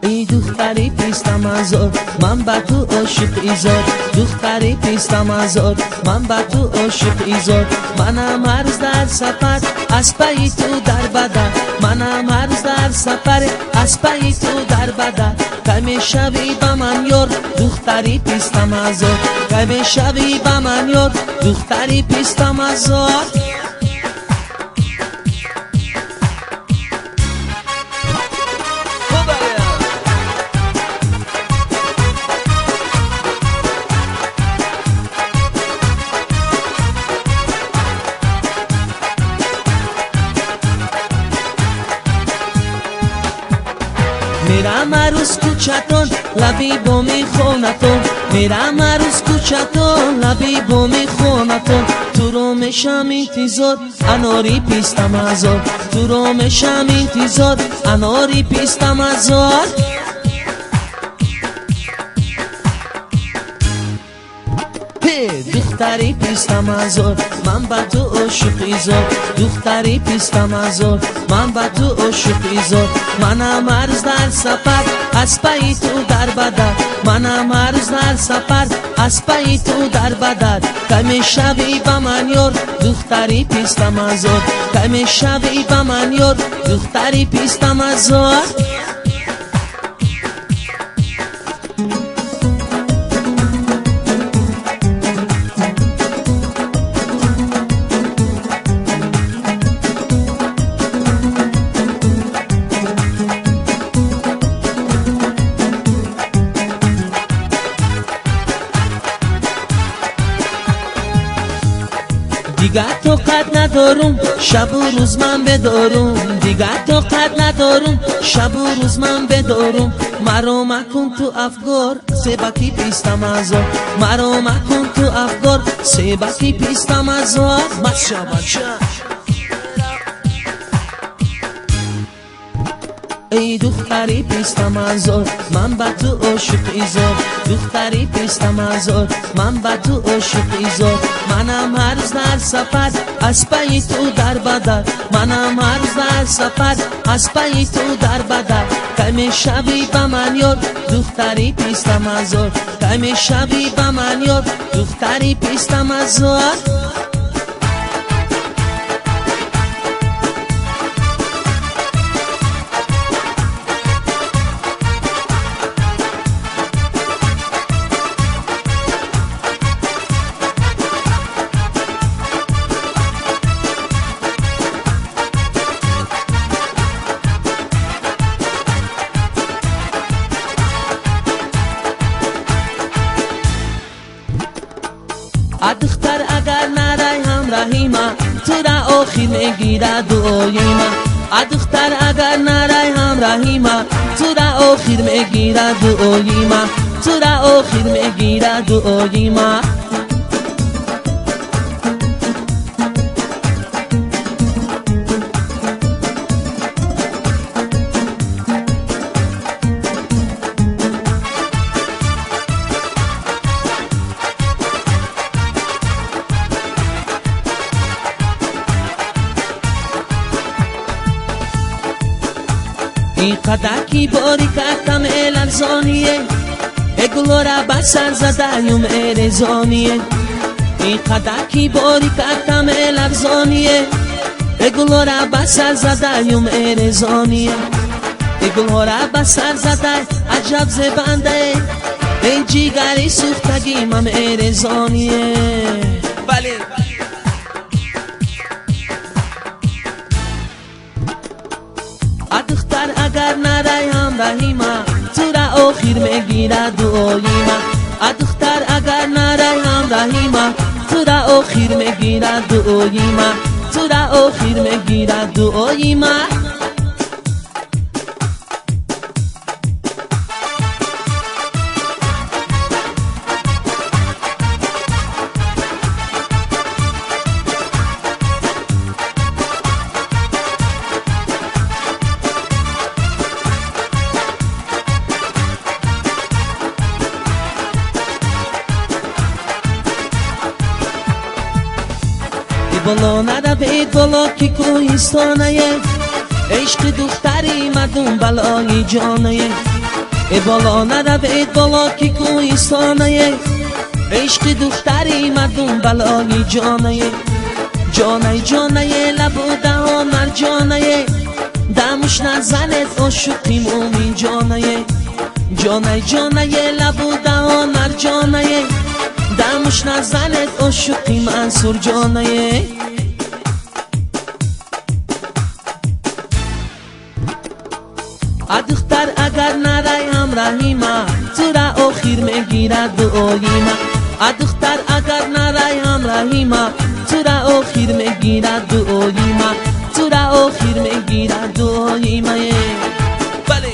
ای دختری پیستم ازار من با تو عاشق ایزار دختری پیستم ازار من با تو عاشق ایزار منم هر روز در سفر از پای تو در بدر منم هر روز در سفر از پای تو در بدر کمی شوی با من یار دختری پیستم ازار کمی شوی با من یار دختری پیستم ازار میرم عروس کوچتون لبی بومی خونتون میرم عروس کوچتون لبی بومی خونتون تو رو میشم انتظار اناری پیستم ازار تو رو میشم انتظار اناری پیستم ازار دختری پیستم ازار من با تو عاشق ایزار دختری پیستم ازار من با تو عاشق ایزار منم هر روز در سفر از پای تو در بدر منم هر روز در سفر از پای تو در بدر کمی شوی با من یار دختری پیستم ازار کمی شوی با من یار دختری پیستم ازار دیگر طاقت ندارم شب و روز من بدارم دیگر طاقت ندارم شب و روز من بدارم مرا مکن تو افگار سبکی پیستم ازار مرا مکن تو افگار سبکی پیستم ازار مشا ای دختری پیستم ازار من با تو عاشق ایزار دختری پیستم ازار من با تو عاشق ایزار منم هر روز در سفر از پای تو در بدر منم هر روز در سفر از پای تو در بدر کمی شوی با من یار دختری پیستم ازار کمی شوی با من یار دختری پیستم ازار دختر اگر نرای همراهی ما تو را آخر میگیره دعای ما دختر اگر نرای همراهی ما تو را آخر میگیره دعای ما تو را آخر میگیره دعای ما این قدکی باری کتم الارزانیه اگلورا بسر زدایم ارزانیه این قدکی باری کتم الارزانیه اگلورا بسر زدایم ارزانیه اگلورا بسر زدای عجب زبنده ای جیگری سوختگی من ارزانیه بله دختر اگر نرای همراهی ما تو را آخر میگیره دعای ما دختر اگر نرای همراهی ما تو را آخر میگیره دعای ما تو را آخر میگیره دعای ما بالا نروید بالا که کوهستانه عشق دختری مردم بلای جانه بالا نروید بالا که کوهستانه عشق دختری مردم بلای جانه جانه جانه لب و دهان مرجانه دمش نزنت عاشقی مومین جانه جانه جانه لب و دهان مرجانه دمش نزنت عاشقی منصور جانه دختر اگر نرای همراهی ما تو را آخیر میگیرد دعایی ما دختر اگر نرای همراهی ما تو را آخیر میگیرد دعایی ما تو را آخیر میگیرد دعایی ما بله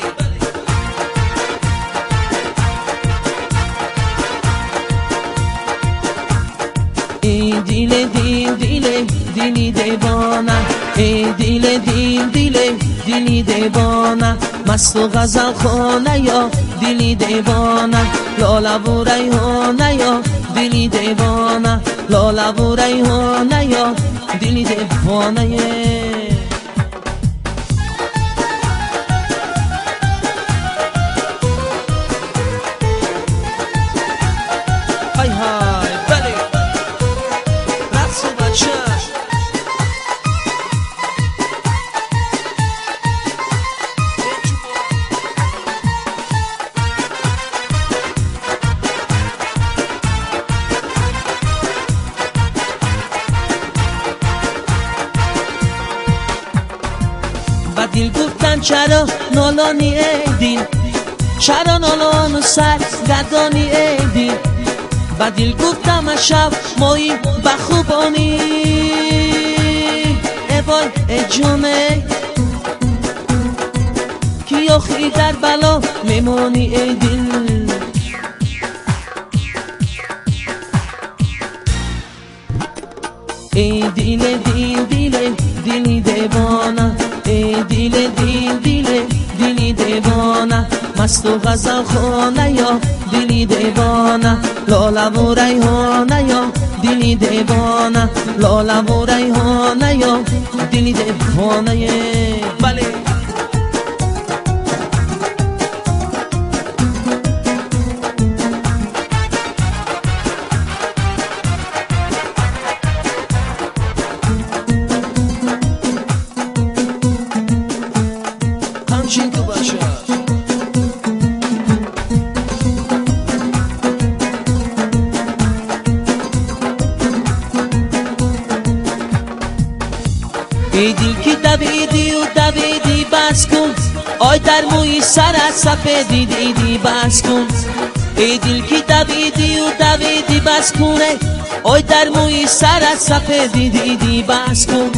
ای دیل دیل دیل دیلی دیوانه ای دیل دیل دیل دیلی دیوانه مست و غزل خانه یا دیلی دیوانه لاله و ریحانه یا دیلی دیوانه لاله و ریحانه یا دیلی دیوانه های های بله رقص بچه و دل گفتن چرا نالانی ایدین چرا نالان و سر گردانی ایدین و دل گفتم شب مایی بخوبانی ای وای ای جونه کی آخی در بلا میمانی ای دل ای دیل دیل دیل دیلی دیوانه ای دیل دیل دیل دیلی دیوانه مست و غزل خانه یا دیلی دیوانه لاله و ریحانه یا دیلی دیوانه لاله و ریحانه یا دیلی دیوانه بله همچین تو باشه ای دل که دویدی و دویدی بس کن آی در موی سرت سفیدی دیدی بس کن ای دل که دویدی و دویدی بس کنه آی در موی سرت سفیدی دیدی بس کن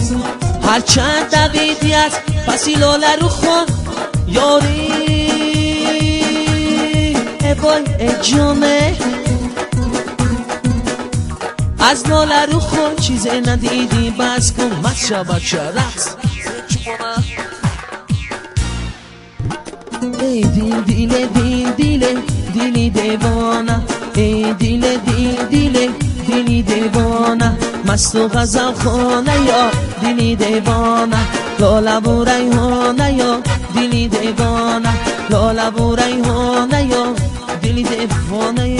هرچند دویدی از پسی لاله رو خون یاری ای وای ای جانه از لاله رو خون چیزی ندیدی بس کن مچه بچه رقص ای دیل دیل دیل دیل دیلی دیوانه ای دیل دیل دیل دیلی دیوانه مست و غزل خانه یا دیلی دیوانه لاله و ریحانه یا دیلی دیوانه لاله و ریحانه یا دیلی دیوانه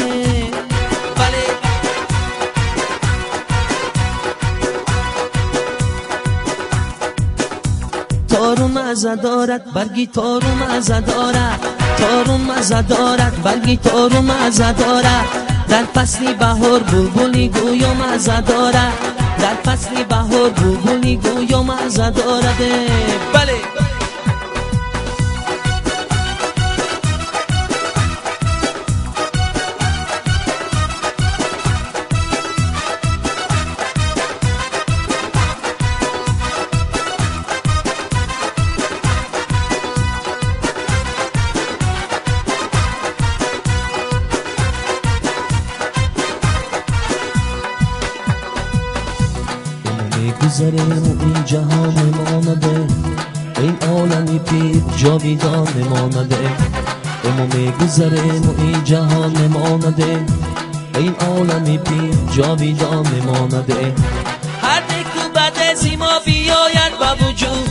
بله تارون مزه دارد برگی تارون مزه دارد تارون مزه دارد برگی تارون مزه دارد در فصل بهار بلبلی گویا مزه دارد در فصل بهار بلبلی گویا مزه دارد بله میگذریم و این جهان مانده این عالمی پیر جاویدان مانده اما میگذریم و این جهان مانده این عالمی پیر جاویدان مانده هر نیکو با وجود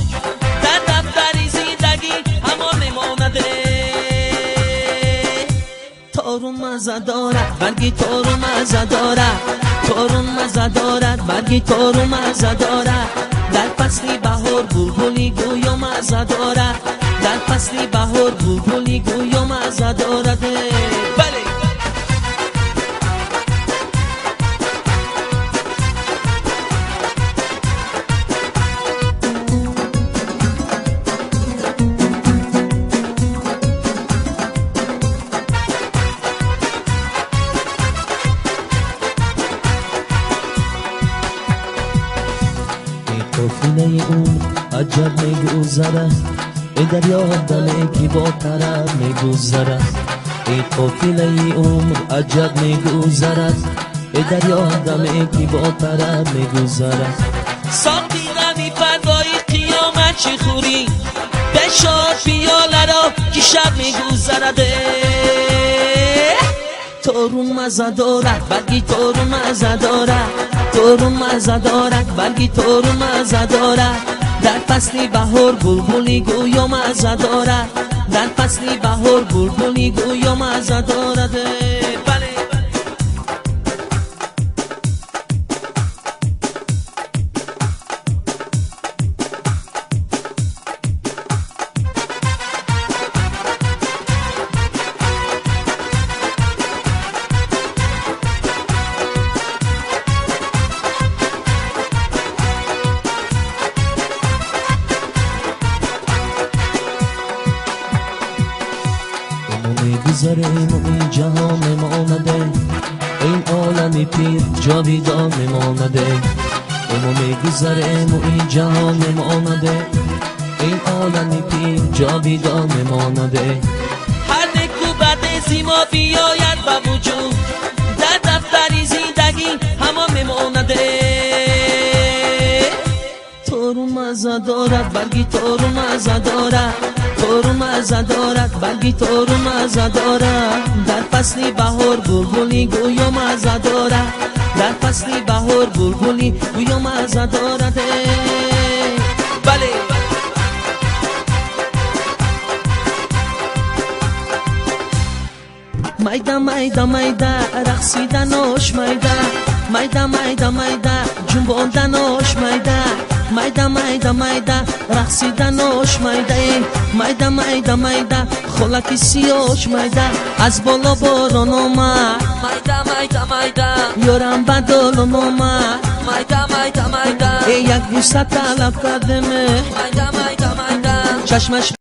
در دفتر زندگی همان میمانده. تارون مزه دارد برگی تارون مزه دارد، تارون مزه دارد برگی تارون مزه دارد. در فصل بهار بلبلی گویا مزه دارد، در فصل بهار بلبلی گویا مزه دارد. بله قافله اون عجب میگذره، ای دریا دمی که با طرف میگذرد. ای قافله اون عجب میگذرد، ای دریا دمی که با طرف میگذرد. ساقی غمی پروای قیامت چی خوری، بشار پیاله را که شب میگذرد. تارون مزه دارد برگی تارون مزه دارد، تارون مزه دارد برگی تارون مزه دارد. در فصل بهار بلبلی گویا مزه دارد، در فصل بهار بلبلی گویا مزه دارد. بله میگذریم و این جهان میمانده، این عالمی پیر جاویدان میمانده. اما میگذریم و این جهان میمانده، این عالمی پیر جاویدان میمانده. هر نکو بعد زیما بیاید با وجود در دفتر زندگی همان میمانده. تارون مزه دارد برگی تارون مزه دارد، تارون مزه دارد برگی تارون مزه دارد. در فصل بهار بلبلی گویا مزه دارد، در فصل بهار بلبلی گویا مزه دارد. بله میده میده میده رقصیدن آش میده، میده میده میده جنباندن آش میده، میده میده میده رقصیدن آش میده. میده میده میده خلک سیاش میده، از بالا باران آمد. میده میده میده یارم بدالان آمد. میده میده میده یک بوسه طلب کردمه. میده میده میده چشمش